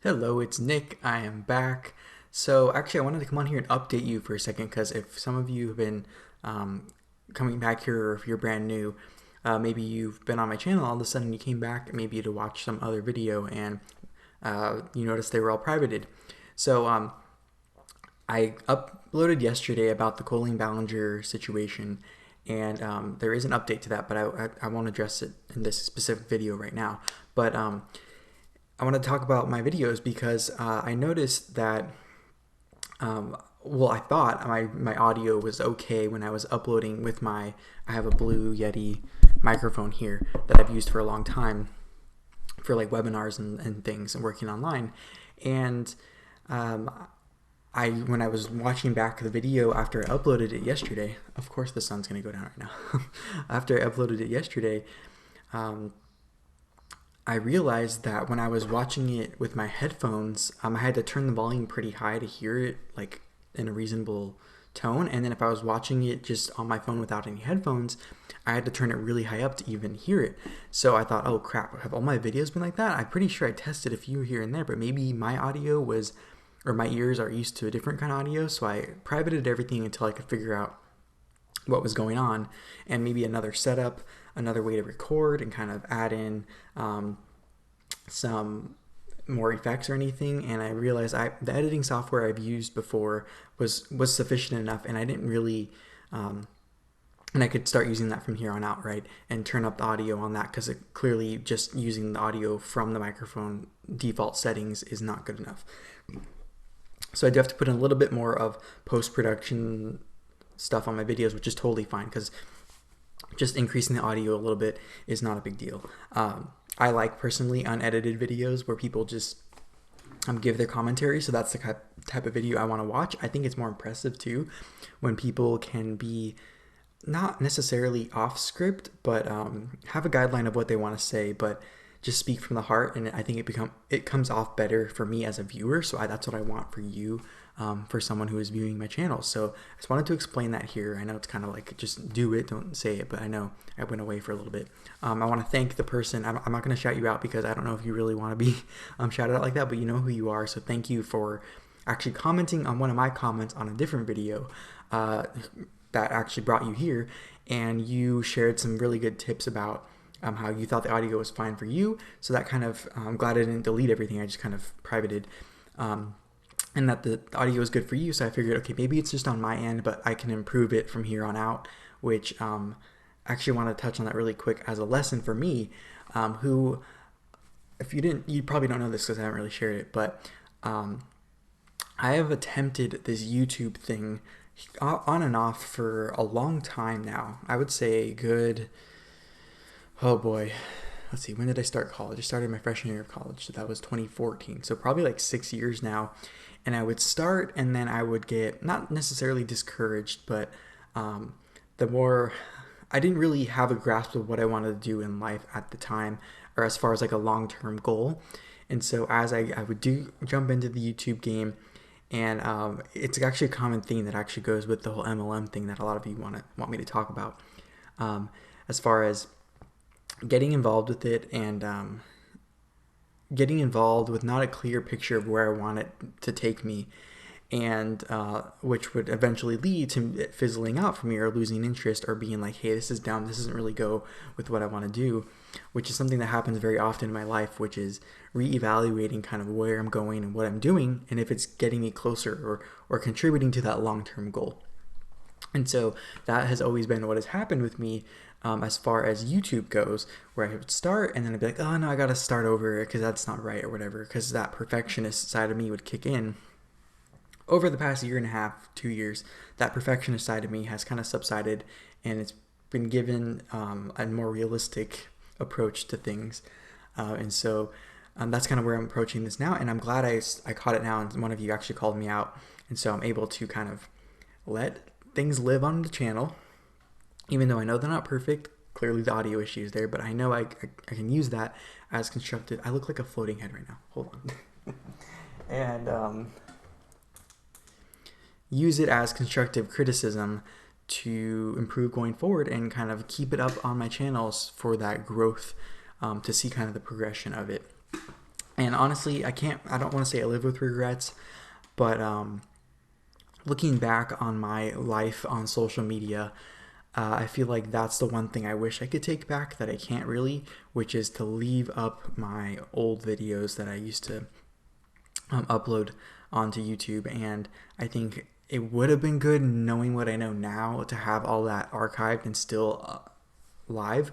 Hello, it's Nick. I am back. So, actually, I wanted to come on here and update you for a second because if some of you have been um, coming back here, or if you're brand new, maybe you've been on my channel, all of a sudden you came back maybe to watch some other video and you noticed they were all privated. So, I uploaded yesterday about the Colleen Ballinger situation, and there is an update to that, but I won't address it in this specific video right now. But I want to talk about my videos because I noticed that, well, I thought my audio was okay when I was uploading with I have a Blue Yeti microphone here that I've used for a long time for like webinars and things and working online. And um, when I was watching back the video after I uploaded it yesterday, of course the sun's going to go down right now. After I uploaded it yesterday, um, I realized that when I was watching it with my headphones, I had to turn the volume pretty high to hear it like in a reasonable tone. And then if I was watching it just on my phone without any headphones, I had to turn it really high up to even hear it. So I thought, oh crap, have all my videos been like that? I'm pretty sure I tested a few here and there, but maybe my audio was, or my ears are used to a different kind of audio. So I privated everything until I could figure out what was going on, and maybe another setup, another way to record, and kind of add in some more effects or anything. And I realized the editing software I've used before was sufficient enough, and I didn't really and I could start using that from here on out, right? And turn up the audio on that, because clearly just using the audio from the microphone default settings is not good enough. So I do have to put in a little bit more of post-production stuff on my videos, which is totally fine because just increasing the audio a little bit is not a big deal. I like personally unedited videos where people just give their commentary, so that's the type of video I want to watch. I think it's more impressive too when people can be not necessarily off script, but have a guideline of what they want to say, but just speak from the heart. And I think it comes off better for me as a viewer. So that's what I want for you, for someone who is viewing my channel. So I just wanted to explain that here. I know it's kind of like just do it, don't say it, but I know I went away for a little bit. I want to thank the person. I'm not going to shout you out because I don't know if you really want to be shouted out like that, but you know who you are. So thank you for actually commenting on one of my comments on a different video that actually brought you here, and you shared some really good tips about how you thought the audio was fine for you. So that kind of, I'm glad I didn't delete everything. I just kind of privated, and that the audio is good for you. So I figured, okay, maybe it's just on my end, but I can improve it from here on out, which actually want to touch on that really quick as a lesson for me, who, if you probably don't know this because I haven't really shared it, but I have attempted this YouTube thing on and off for a long time now. I would say good, oh boy, let's see, when did I start college? I started my freshman year of college, so that was 2014. So probably like 6 years now. And I would start, and then I would get not necessarily discouraged, but the more I didn't really have a grasp of what I wanted to do in life at the time, or as far as like a long-term goal. And so as I would jump into the YouTube game, and it's actually a common theme that actually goes with the whole MLM thing that a lot of you want me to talk about, as far as getting involved with it, and getting involved with not a clear picture of where I want it to take me, and which would eventually lead to it fizzling out for me, or losing interest, or being like, hey, this is dumb, this doesn't really go with what I want to do, which is something that happens very often in my life, which is reevaluating kind of where I'm going and what I'm doing, and if it's getting me closer or contributing to that long-term goal. And so that has always been what has happened with me, as far as YouTube goes, where I would start and then I'd be like, oh no, I gotta start over because that's not right or whatever, because that perfectionist side of me would kick in. Over the past year and a half, 2 years, that perfectionist side of me has kind of subsided, and it's been given a more realistic approach to things. And so that's kind of where I'm approaching this now, and I'm glad I caught it now, and one of you actually called me out, and so I'm able to kind of let things live on the channel, even though I know they're not perfect. Clearly the audio issue is there, but I know I can use that as constructive. I look like a floating head right now. Hold on. And use it as constructive criticism to improve going forward, and kind of keep it up on my channels for that growth, to see kind of the progression of it. And honestly, I don't want to say I live with regrets, but looking back on my life on social media, I feel like that's the one thing I wish I could take back that I can't really, which is to leave up my old videos that I used to upload onto YouTube. And I think it would have been good, knowing what I know now, to have all that archived and still live.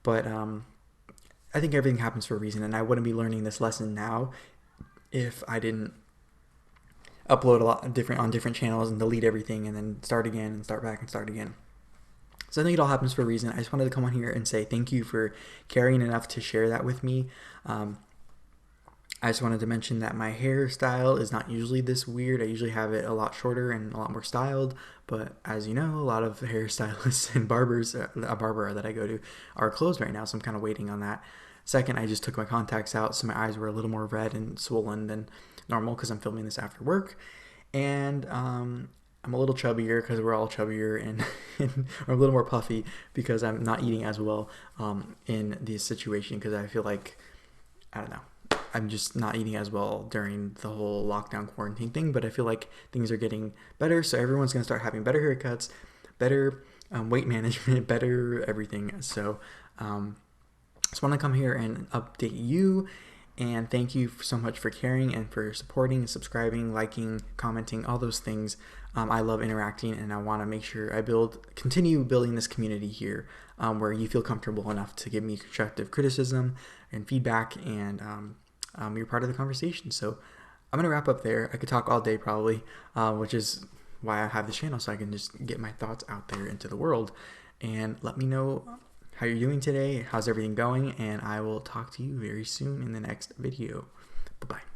But I think everything happens for a reason, and I wouldn't be learning this lesson now if I didn't upload a lot of different channels and delete everything and then start again and start back and start again. So I think it all happens for a reason. I just wanted to come on here and say thank you for caring enough to share that with me. I just wanted to mention that my hairstyle is not usually this weird. I usually have it a lot shorter and a lot more styled, but as you know, a lot of hairstylists and barbers, a barber that I go to, are closed right now, so I'm kind of waiting on that. Second, I just took my contacts out, so my eyes were a little more red and swollen than normal because I'm filming this after work. And I'm a little chubbier because we're all chubbier, and or a little more puffy because I'm not eating as well in this situation, because I feel like, I don't know, I'm just not eating as well during the whole lockdown quarantine thing, but I feel like things are getting better, so everyone's going to start having better haircuts, better weight management, better everything. So just want to come here and update you, and thank you so much for caring and for supporting, subscribing, liking, commenting, all those things. I love interacting, and I want to make sure I continue building this community here, where you feel comfortable enough to give me constructive criticism and feedback, and you're part of the conversation. So I'm going to wrap up there. I could talk all day probably, which is why I have this channel, so I can just get my thoughts out there into the world. And let me know how you're doing today, how's everything going, and I will talk to you very soon in the next video. Bye-bye.